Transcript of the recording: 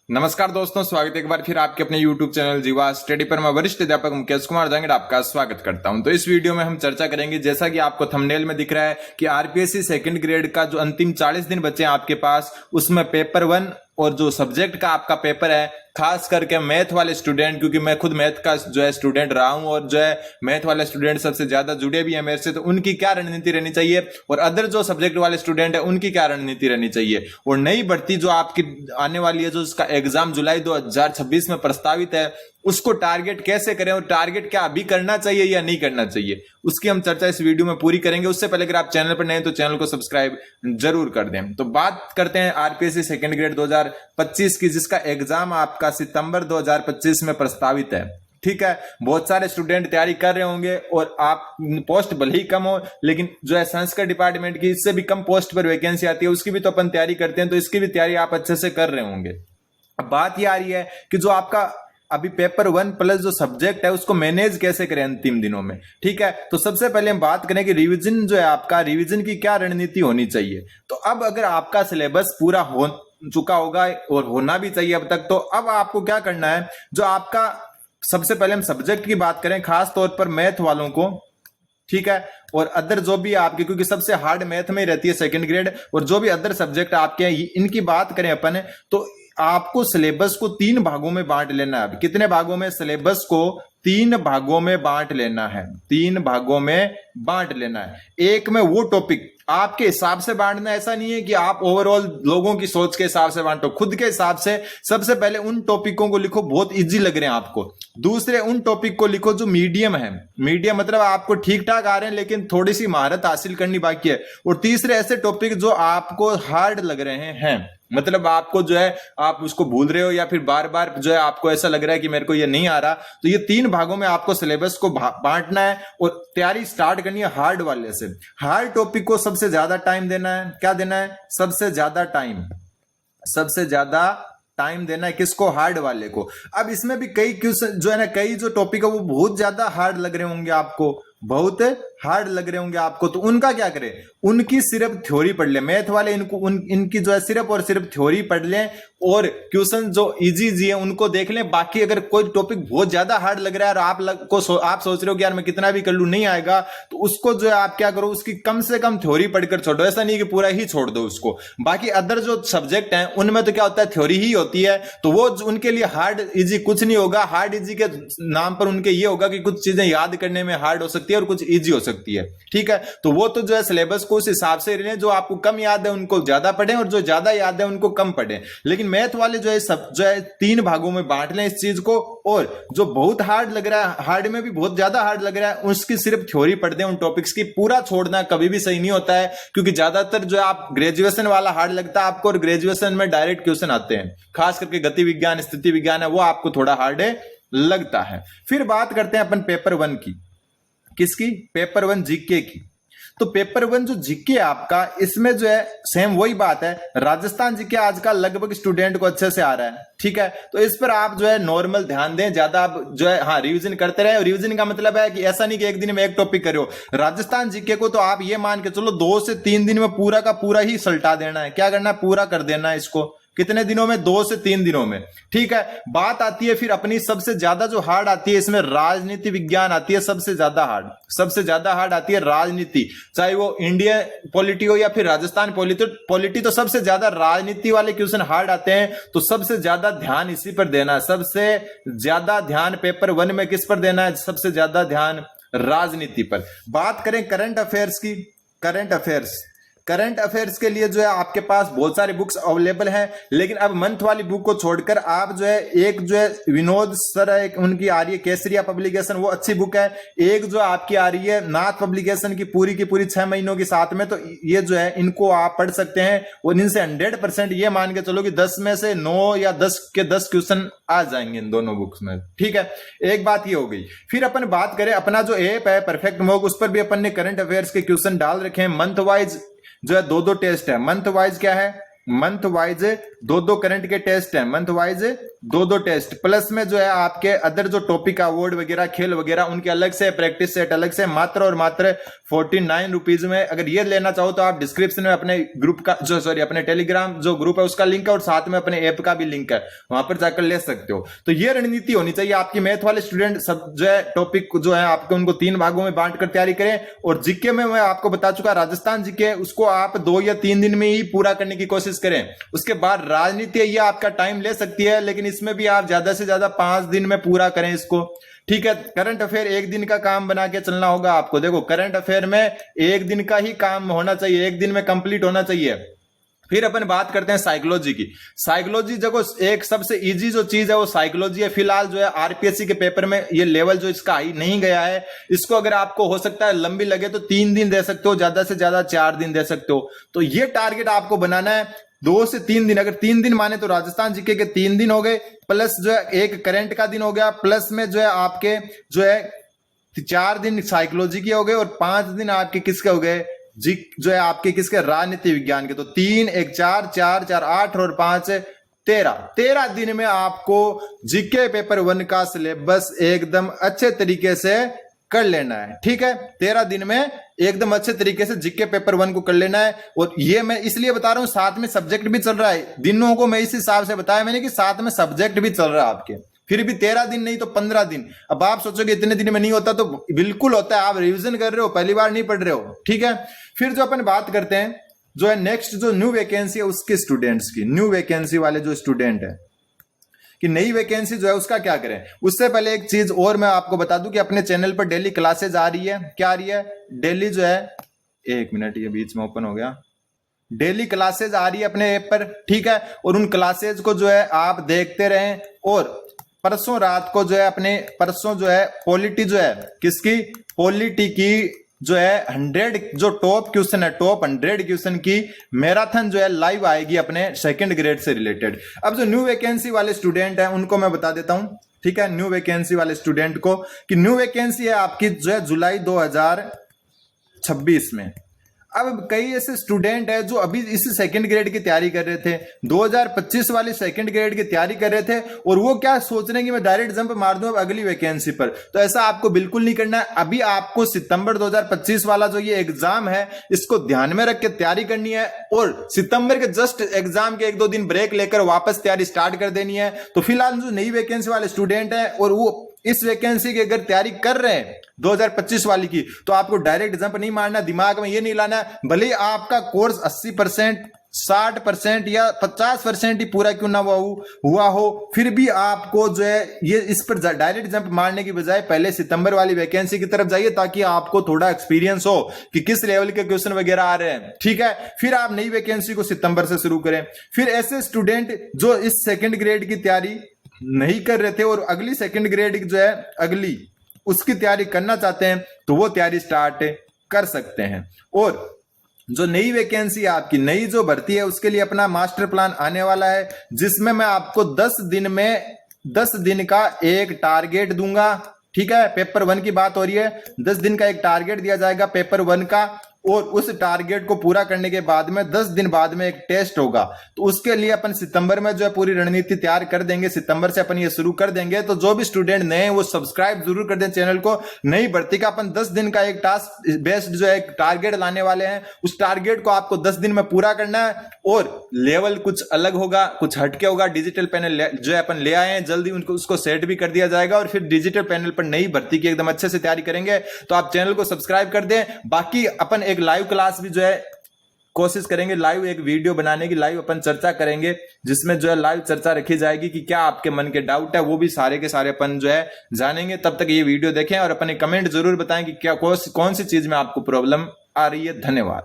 नमस्कार दोस्तों, स्वागत है एक बार फिर आपके अपने YouTube चैनल जीवा स्टडी पर। मैं वरिष्ठ अध्यापक मुकेश कुमार जांगड़ आपका स्वागत करता हूं। तो इस वीडियो में हम चर्चा करेंगे, जैसा कि आपको थंबनेल में दिख रहा है, कि आरपीएससी सेकंड ग्रेड का जो अंतिम 40 दिन बचे हैं आपके पास, उसमें पेपर 1 और जो सब्जेक्ट का आपका पेपर है, खास करके मैथ वाले स्टूडेंट, क्योंकि मैं खुद मैथ का जो है स्टूडेंट रहा हूं और जो है मैथ वाले स्टूडेंट सबसे ज्यादा जुड़े भी हैं मेरे से, तो उनकी क्या रणनीति रहनी चाहिए और अदर जो सब्जेक्ट वाले स्टूडेंट है उनकी क्या रणनीति रहनी चाहिए। और नई भर्ती जो आपकी आने वाली है, जो इसका एग्जाम जुलाई 2026 में प्रस्तावित है, उसको टारगेट कैसे करें और टारगेट क्या अभी करना चाहिए या नहीं करना चाहिए, उसकी हम चर्चा इस वीडियो में पूरी करेंगे। उससे पहले अगर आप चैनल पर नए हैं तो चैनल को सब्सक्राइब जरूर कर दें। तो बात करते हैं आरपीएससी सेकंड ग्रेड 2025 की, जिसका एग्जाम आपका सितंबर 2025 में प्रस्तावित है। ठीक है, बहुत सारे स्टूडेंट तैयारी कर रहे होंगे और आप पोस्ट भले ही कम हो, लेकिन जो है संस्कृत डिपार्टमेंट की इससे भी कम पोस्ट पर वैकेंसी आती है, उसकी भी तो अपन तैयारी करते हैं, तो इसकी भी तैयारी आप अच्छे से कर रहे होंगे। अब बात यह आ रही है कि जो आपका अभी पेपर 1 प्लस जो सब्जेक्ट है उसको मैनेज कैसे करें अंतिम दिनों में। ठीक है, तो सबसे पहले हम बात करें कि रिवीजन जो है आपका, रिवीजन की क्या रणनीति होनी चाहिए। तो अब अगर आपका सिलेबस पूरा हो चुका होगा और होना भी चाहिए अब तक, तो अब आपको क्या करना है, जो आपका सबसे पहले हम सब्जेक्ट की बात करें, खास तौर पर मैथ वालों को, ठीक है, और अदर जो भी आपके, क्योंकि सबसे हार्ड मैथ में ही रहती है सेकंड ग्रेड, और जो भी अदर सब्जेक्ट आपके हैं इनकी बात करें अपन, तो आपको सिलेबस को 3 भागों में बांट लेना है। कितने भागों में? सिलेबस को 3 भागों में बांट लेना है। 3 भागों में बांट लेना है। एक में वो टॉपिक आपके हिसाब से बांटना, ऐसा नहीं है कि आप ओवरऑल लोगों की सोच के हिसाब से बांटो, खुद के हिसाब से। सबसे पहले उन टॉपिकों को लिखो बहुत इजी लग रहे हैं आपको। दूसरे उन टॉपिक को लिखो जो मीडियम है, मीडियम मतलब आपको ठीक ठाक आ रहे हैं लेकिन थोड़ी सी महारत हासिल करनी बाकी है। और तीसरे ऐसे टॉपिक जो आपको हार्ड लग रहे हैं, मतलब आपको जो है आप उसको भूल रहे हो या फिर बार बार जो है आपको ऐसा लग रहा है कि मेरे को ये नहीं आ रहा, तो ये 3 भागों में आपको सिलेबस को बांटना है और तैयारी स्टार्ट करनी है हार्ड वाले से। हार्ड टॉपिक को सबसे ज्यादा टाइम देना है। क्या देना है? सबसे ज्यादा टाइम। सबसे ज्यादा टाइम देना है किसको? हार्ड वाले को। अब इसमें भी कई क्वेश्चन जो है ना, कई जो टॉपिक है वो बहुत ज्यादा हार्ड लग रहे होंगे आपको, बहुत हार्ड लग रहे होंगे आपको, तो उनका क्या करें? उनकी सिर्फ थ्योरी पढ़ ले। मैथ वाले इनकी जो है सिर्फ और सिर्फ थ्योरी पढ़ लें और क्वेश्चन जो इजी है उनको देख लें। बाकी अगर कोई टॉपिक बहुत ज्यादा हार्ड लग रहा है और आप सोच रहे हो कि यार मैं कितना भी कर लूं नहीं आएगा, तो उसको जो है आप क्या करो, उसकी कम से कम थ्योरी पढ़कर छोड़ो। ऐसा नहीं कि पूरा ही छोड़ दो उसको। बाकी अदर जो सब्जेक्ट हैं उनमें तो क्या होता है, थ्योरी ही होती है, तो वो उनके लिए हार्ड इजी कुछ नहीं होगा। हार्ड इजी के नाम पर उनके ये होगा कि कुछ चीजें याद करने में हार्ड हो सकती है और कुछ इजी हो सकती है। ठीक है, तो वो तो जो है सिलेबस को उस हिसाब से लें, जो आपको कम याद है उनको ज्यादा पढ़ें और जो ज्यादा याद है उनको कम पढ़ें। लेकिन मैथ वाले जो है सब जो है 3 भागों में बांट लें इस चीज को, और जो बहुत हार्ड लग रहा है, हार्ड में भी बहुत ज्यादा हार्ड लग रहा है, उसकी सिर्फ थ्योरी पढ़ दें उन टॉपिक्स की। पूरा छोड़ना कभी भी सही नहीं होता है, क्योंकि ज्यादातर जो है आप ग्रेजुएशन वाला हार्ड लगता है आपको, और ग्रेजुएशन में डायरेक्ट क्वेश्चन आते हैं, खास करके गति विज्ञान, स्थिति विज्ञान है, वो आपको थोड़ा हार्ड लगता है। फिर बात करते हैं अपन पेपर 1 की। किसकी? पेपर 1 जीके की। तो पेपर 1 जो जीके आपका, इसमें जो है सेम वही बात है, राजस्थान जीके आजकल लगभग स्टूडेंट को अच्छे से आ रहा है। ठीक है, तो इस पर आप जो है नॉर्मल ध्यान दें, ज्यादा आप जो है हाँ रिवीजन करते रहे। रिवीजन का मतलब है कि ऐसा नहीं कि एक दिन में एक टॉपिक करो। राजस्थान जीके को तो आप ये मान के चलो 2 से 3 दिन में पूरा का पूरा ही सल्टा देना है। क्या करना है? पूरा कर देना है इसको। कितने दिनों में? 2 से 3 दिनों में। ठीक है, बात आती है फिर अपनी सबसे ज्यादा जो हार्ड आती है, इसमें राजनीति विज्ञान आती है सबसे ज्यादा हार्ड। सबसे ज्यादा हार्ड आती है राजनीति, चाहे वो इंडिया पॉलिटी हो या फिर राजस्थान पॉलिटी, तो सबसे ज्यादा राजनीति वाले क्वेश्चन हार्ड आते हैं। तो सबसे ज्यादा ध्यान इसी पर देना है। सबसे ज्यादा ध्यान पेपर 1 में किस पर देना है? सबसे ज्यादा ध्यान राजनीति पर। बात करें करंट अफेयर्स की। करंट अफेयर्स के लिए जो है आपके पास बहुत सारी बुक्स अवेलेबल हैं, लेकिन अब मंथ वाली बुक को छोड़कर आप जो है एक जो है विनोद सर है, उनकी आ रही है केसरिया पब्लिकेशन, वो अच्छी बुक है। एक जो आपकी आ रही है नाथ पब्लिकेशन की पूरी 6 महीनों के साथ में, तो ये जो है इनको आप पढ़ सकते हैं और इनसे 100% ये मान के चलो कि 10 में से 9 या 10 के 10 क्वेश्चन आ जाएंगे इन दोनों बुक्स में। ठीक है, एक बात ये हो गई। फिर अपन बात करें अपना जो ऐप है परफेक्ट मॉक, उस पर भी अपन ने करंट अफेयर्स के क्वेश्चन डाल रखे हैं। मंथ वाइज जो है 2-2 टेस्ट है। मंथ वाइज क्या है? मंथ वाइज 2-2 करंट के टेस्ट है। मंथ वाइज दो टेस्ट प्लस में जो है आपके अदर जो टॉपिक अवार्ड वगैरह खेल वगैरह उनके अलग से, प्रैक्टिस सेट अलग से, मात्र और मात्र 49 रुपीज में। अगर ये लेना चाहो तो आप डिस्क्रिप्शन में अपने ग्रुप का अपने टेलीग्राम जो ग्रुप है उसका लिंक है और साथ में अपने ऐप का भी लिंक है, वहां पर जाकर ले सकते हो। तो ये रणनीति होनी चाहिए आपकी। मैथ वाले स्टूडेंट सब जो है टॉपिक जो है आपके उनको 3 भागों में बांट कर तैयारी करें। और जीके में मैं आपको बता चुका, राजस्थान जीके उसको आप 2 या 3 दिन में ही पूरा करने की कोशिश करें। उसके बाद राजनीति ये आपका टाइम ले सकती है, लेकिन इसमें भी आप ज्यादा से ज्यादा 5 दिन में पूरा करें इसको, ठीक है। करंट अफेयर 1 दिन का काम बना के चलना होगा आपको। देखो करंट अफेयर में 1 दिन का ही काम होना चाहिए, 1 दिन में कंप्लीट होना चाहिए। फिर अपन बात करते हैं साइकोलॉजी की। साइकोलॉजी देखो एक सबसे इजी जो चीज है वो साइकोलॉजी है। फिलहाल जो है आरपीएससी के पेपर में ये लेवल जो इसका हाई नहीं गया है, इसको अगर आपको हो सकता है लंबी लगे तो 3 दिन दे सकते हो, ज्यादा से ज्यादा 4 दिन दे सकते हो। तो ये टारगेट आपको बनाना है 2 से 3 दिन। अगर 3 दिन माने तो राजस्थान जीके के 3 दिन हो गए, प्लस जो है 1 करंट का दिन हो गया, प्लस में जो है आपके जो है 4 दिन साइकोलॉजी के हो गए और 5 दिन आपके किसके हो गए जी जो है आपके किसके राजनीति विज्ञान के। तो 3 1 4 4 4 8 और 5 13 दिन में आपको जीके पेपर 1 का सिलेबस एकदम अच्छे तरीके से कर लेना है, ठीक है। 13 दिन में एकदम अच्छे तरीके से जीके पेपर 1 को कर लेना है। और ये मैं इसलिए बता रहा हूं, साथ में सब्जेक्ट भी चल रहा है। दिनों को मैं इस हिसाब से बताया मैंने कि साथ में सब्जेक्ट भी चल रहा है आपके। फिर भी 13 दिन नहीं तो 15 दिन। अब आप सोचोगे इतने दिन में नहीं होता, तो बिल्कुल होता है। आप रिवीजन कर रहे हो, पहली बार नहीं पढ़ रहे हो, ठीक है। फिर जो अपन बात करते हैं जो है नेक्स्ट जो न्यू वैकेंसी है उसके स्टूडेंट्स की, न्यू वैकेंसी वाले जो स्टूडेंट है कि नई वैकेंसी जो है उसका क्या करें। उससे पहले एक चीज और मैं आपको बता दूं कि अपने चैनल पर डेली क्लासेज आ रही है। क्या आ रही है? डेली जो है, 1 मिनट ये बीच में ओपन हो गया, डेली क्लासेज आ रही है अपने ऐप पर, ठीक है। और उन क्लासेज को जो है आप देखते रहें। और परसों रात को जो है परसों जो है पॉलिटी जो है किसकी, पॉलिटी की जो है 100 जो टॉप क्वेश्चन है, टॉप 100 क्वेश्चन की मैराथन जो है लाइव आएगी अपने 2nd ग्रेड से रिलेटेड। अब जो न्यू वैकेंसी वाले स्टूडेंट हैं उनको मैं बता देता हूं, ठीक है। न्यू वैकेंसी वाले स्टूडेंट को कि न्यू वैकेंसी है आपकी जो है जुलाई 2026 में। अब कई ऐसे स्टूडेंट है जो अभी इस 2nd ग्रेड की तैयारी कर रहे थे, 2025 वाली 2nd ग्रेड की तैयारी कर रहे थे, और वो क्या सोच रहे हैं कि मैं डायरेक्ट जंप मार दूं अब अगली वैकेंसी पर। तो ऐसा आपको बिल्कुल नहीं करना है। अभी आपको सितंबर 2025 वाला जो ये एग्जाम है इसको ध्यान में रख के तैयारी करनी है। और सितंबर के जस्ट एग्जाम के 1-2 दिन ब्रेक लेकर वापस तैयारी स्टार्ट कर देनी है। तो फिलहाल जो नई वैकेंसी वाले स्टूडेंट है और वो इस वैकेंसी की अगर तैयारी कर रहे हैं 2025 वाली की, तो आपको डायरेक्ट जंप नहीं मारना, दिमाग में ये नहीं लाना है भले आपका कोर्स 80%, 60% या 50% ही पूरा क्यों ना हुआ हो, फिर भी आपको जो है ये इस पर डायरेक्ट जंप मारने की बजाय पहले सितंबर वाली वैकेंसी की तरफ जाइए, ताकि आपको थोड़ा एक्सपीरियंस हो कि किस लेवल के क्वेश्चन वगैरह आ रहे हैं, ठीक है। फिर आप नई वैकेंसी को सितंबर से शुरू करें। फिर ऐसे स्टूडेंट जो इस 2nd ग्रेड की तैयारी नहीं कर रहे थे और अगली 2nd ग्रेड जो है अगली उसकी तैयारी करना चाहते हैं, तो वो तैयारी स्टार्ट कर सकते हैं। और जो नई वैकेंसी है आपकी, नई जो भर्ती है, उसके लिए अपना मास्टर प्लान आने वाला है, जिसमें मैं आपको 10 दिन का एक टारगेट दूंगा, ठीक है। पेपर 1 की बात हो रही है, 10 दिन का एक टारगेट दिया जाएगा पेपर 1 का। और उस टारगेट को पूरा करने के बाद में 10 दिन बाद में एक टेस्ट होगा। तो उसके लिए अपन सितंबर में जो है पूरी रणनीति तैयार कर देंगे, सितंबर से अपन ये शुरू कर देंगे। तो जो भी स्टूडेंट नए हैं वो सब्सक्राइब जरूर कर दें चैनल को। नई भर्ती का अपन 10 दिन का एक टास्क बेस्ड जो है टारगेट लाने वाले हैं। उस टारगेट को आपको 10 दिन में पूरा करना है। और लेवल कुछ अलग होगा, कुछ हटके होगा। डिजिटल पैनल जो है अपन ले आए हैं, जल्दी उनको उसको सेट भी कर दिया जाएगा। और फिर डिजिटल पैनल पर नई भर्ती की एकदम अच्छे से तैयारी करेंगे। तो आप चैनल को सब्सक्राइब कर दें। बाकी अपन एक लाइव क्लास भी जो है कोशिश करेंगे, लाइव एक वीडियो बनाने की, लाइव अपन चर्चा करेंगे, जिसमें जो है लाइव चर्चा रखी जाएगी कि क्या आपके मन के डाउट है वो भी सारे के सारे अपन जो है जानेंगे। तब तक ये वीडियो देखें और अपने कमेंट जरूर बताएं कि क्या कौन सी चीज में आपको प्रॉब्लम आ रही है। धन्यवाद।